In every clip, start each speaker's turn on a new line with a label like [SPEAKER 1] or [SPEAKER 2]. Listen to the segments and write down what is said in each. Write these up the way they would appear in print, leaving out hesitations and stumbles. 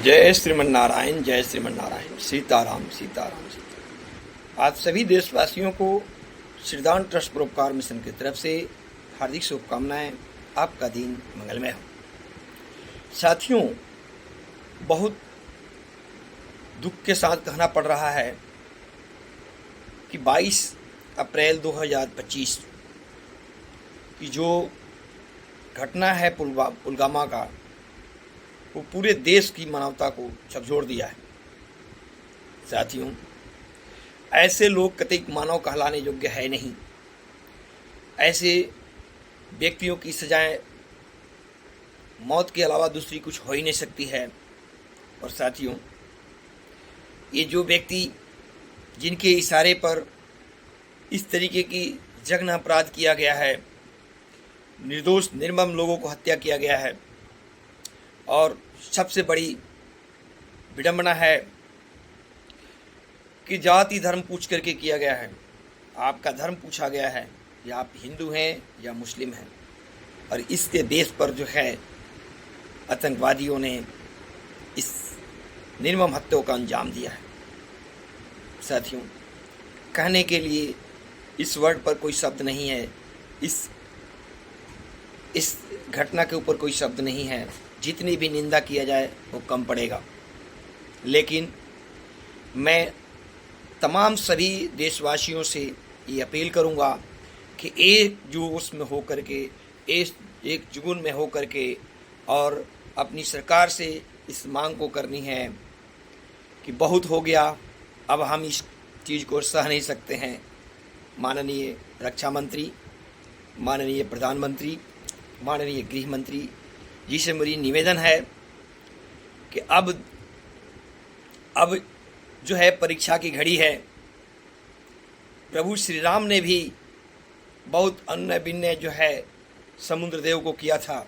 [SPEAKER 1] जय श्रीमन नारायण, जय श्रीमन नारायण। सीताराम सीताराम सीताराम। आप सभी देशवासियों को श्रीदान ट्रस्ट परोपकार मिशन की तरफ से हार्दिक शुभकामनाएं। आपका दिन मंगलमय हो। साथियों, बहुत दुख के साथ कहना पड़ रहा है कि 22 अप्रैल 2025 की जो घटना है पुलवामा का, वो पूरे देश की मानवता को झकझोर दिया है। साथियों, ऐसे लोग कतई मानव कहलाने योग्य है नहीं। ऐसे व्यक्तियों की सजाएं मौत के अलावा दूसरी कुछ हो ही नहीं सकती है। और साथियों, ये जो व्यक्ति जिनके इशारे पर इस तरीके की जघन्य अपराध किया गया है, निर्दोष निर्मम लोगों को हत्या किया गया है, और सबसे बड़ी विडंबना है कि जाति धर्म पूछ करके किया गया है। आपका धर्म पूछा गया है या आप हिंदू हैं या मुस्लिम हैं, और इसके बेस पर जो है आतंकवादियों ने इस निर्मम हत्या का अंजाम दिया है। साथियों, कहने के लिए इस वर्ड पर कोई शब्द नहीं है, इस घटना के ऊपर कोई शब्द नहीं है। जितनी भी निंदा किया जाए वो कम पड़ेगा। लेकिन मैं तमाम सभी देशवासियों से ये अपील करूँगा कि एक जोश में होकर के, एक जुनून में होकर के, और अपनी सरकार से इस मांग को करनी है कि बहुत हो गया, अब हम इस चीज़ को सह नहीं सकते हैं। माननीय रक्षा मंत्री, माननीय प्रधानमंत्री, माननीय गृह मंत्री जी से मेरी निवेदन है कि अब जो है परीक्षा की घड़ी है। प्रभु श्री राम ने भी बहुत अन्य बिन्य जो है समुद्र देव को किया था।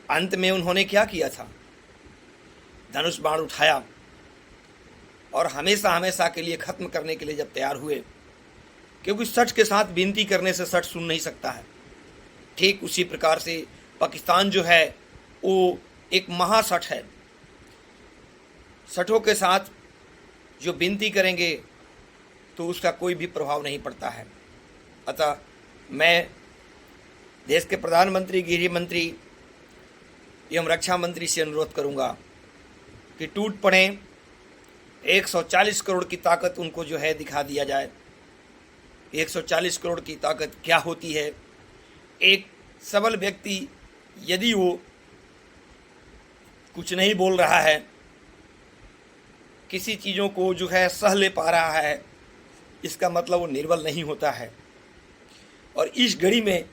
[SPEAKER 1] अंत में उन्होंने क्या किया था? धनुष बाण उठाया और हमेशा हमेशा के लिए खत्म करने के लिए जब तैयार हुए, क्योंकि सच के साथ विनती करने से सच सुन नहीं सकता है। ठीक उसी प्रकार से पाकिस्तान जो है वो एक महासठ है। सठों के साथ जो विनती करेंगे तो उसका कोई भी प्रभाव नहीं पड़ता है। अतः मैं देश के प्रधानमंत्री, गृह मंत्री एवं रक्षा मंत्री से अनुरोध करूंगा कि टूट पड़े 140 करोड़ की ताकत उनको जो है दिखा दिया जाए। 140 करोड़ की ताकत क्या होती है? एक सबल व्यक्ति यदि वो कुछ नहीं बोल रहा है, किसी चीज़ों को जो है सह ले पा रहा है, इसका मतलब वो निर्बल नहीं होता है। और इस घड़ी में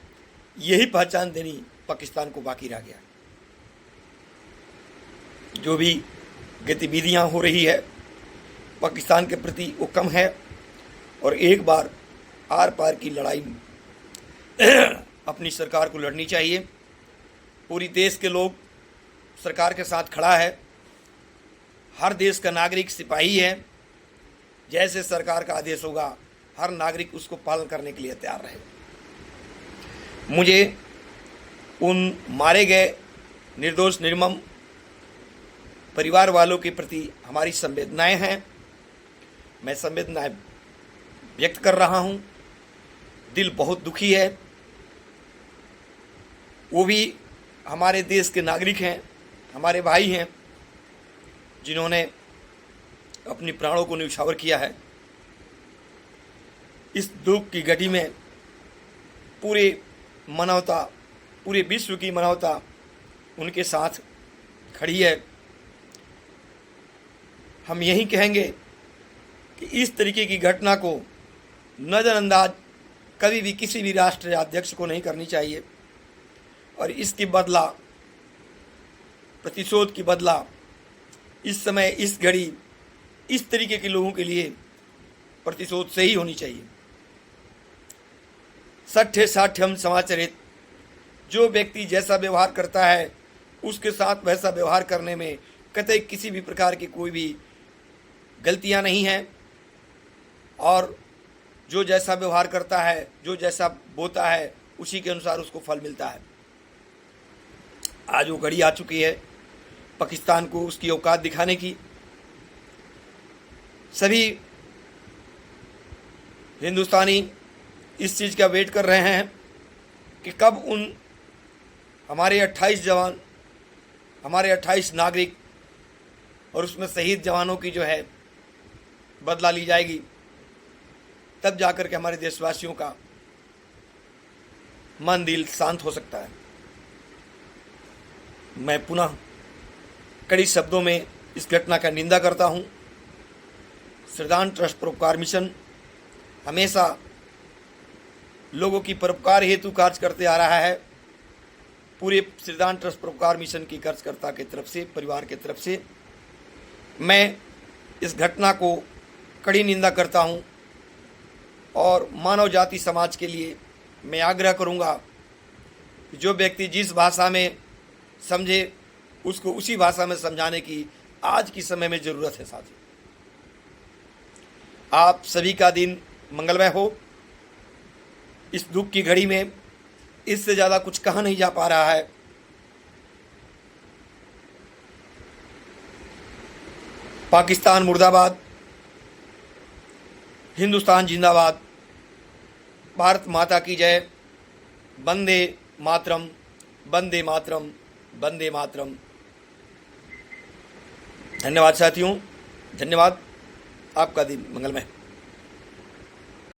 [SPEAKER 1] यही पहचान देनी पाकिस्तान को बाकी रह गया। जो भी गतिविधियां हो रही है पाकिस्तान के प्रति वो कम है, और एक बार आर पार की लड़ाई अपनी सरकार को लड़नी चाहिए। पूरी देश के लोग सरकार के साथ खड़ा है। हर देश का नागरिक सिपाही है। जैसे सरकार का आदेश होगा, हर नागरिक उसको पालन करने के लिए तैयार रहे। मुझे उन मारे गए निर्दोष निर्मम परिवार वालों के प्रति हमारी संवेदनाएं हैं। मैं संवेदनाएं व्यक्त कर रहा हूं। दिल बहुत दुखी है। वो भी हमारे देश के नागरिक हैं, हमारे भाई हैं, जिन्होंने अपनी प्राणों को न्यौछावर किया है। इस दुख की घड़ी में पूरे मानवता, पूरे विश्व की मानवता उनके साथ खड़ी है। हम यही कहेंगे कि इस तरीके की घटना को नज़रअंदाज कभी भी किसी भी राष्ट्र या अध्यक्ष को नहीं करनी चाहिए। और इसकी बदला, प्रतिशोध की बदला इस समय, इस घड़ी, इस तरीके के लोगों के लिए प्रतिशोध से ही होनी चाहिए। सठ्य साठ्यम समाचरित। जो व्यक्ति जैसा व्यवहार करता है उसके साथ वैसा व्यवहार करने में कतई किसी भी प्रकार की कोई भी गलतियां नहीं हैं। और जो जैसा व्यवहार करता है, जो जैसा बोता है, उसी के अनुसार उसको फल मिलता है। आज वो घड़ी आ चुकी है पाकिस्तान को उसकी औकात दिखाने की। सभी हिंदुस्तानी इस चीज़ का वेट कर रहे हैं कि कब उन हमारे 28 जवान, हमारे 28 नागरिक और उसमें शहीद जवानों की जो है बदला ली जाएगी, तब जाकर के हमारे देशवासियों का मन दिल शांत हो सकता है। मैं पुनः कड़ी शब्दों में इस घटना का निंदा करता हूं। श्रद्धांजलि ट्रस्ट परोपकार मिशन हमेशा लोगों की परोपकार हेतु कार्य करते आ रहा है। पूरे श्रद्धांजलि ट्रस्ट परोपकार मिशन की कार्यकर्ता की तरफ से, परिवार की तरफ से मैं इस घटना को कड़ी निंदा करता हूं और मानव जाति समाज के लिए मैं आग्रह करूंगा कि जो व्यक्ति जिस भाषा में समझे उसको उसी भाषा में समझाने की आज की समय में ज़रूरत है। साथी, आप सभी का दिन मंगलमय हो। इस दुख की घड़ी में इससे ज़्यादा कुछ कहा नहीं जा पा रहा है। पाकिस्तान मुर्दाबाद, हिंदुस्तान जिंदाबाद, भारत माता की जय, वंदे मातरम, वंदे मातरम, वंदे मातरम। धन्यवाद साथियों, धन्यवाद। आपका दिन मंगलमय।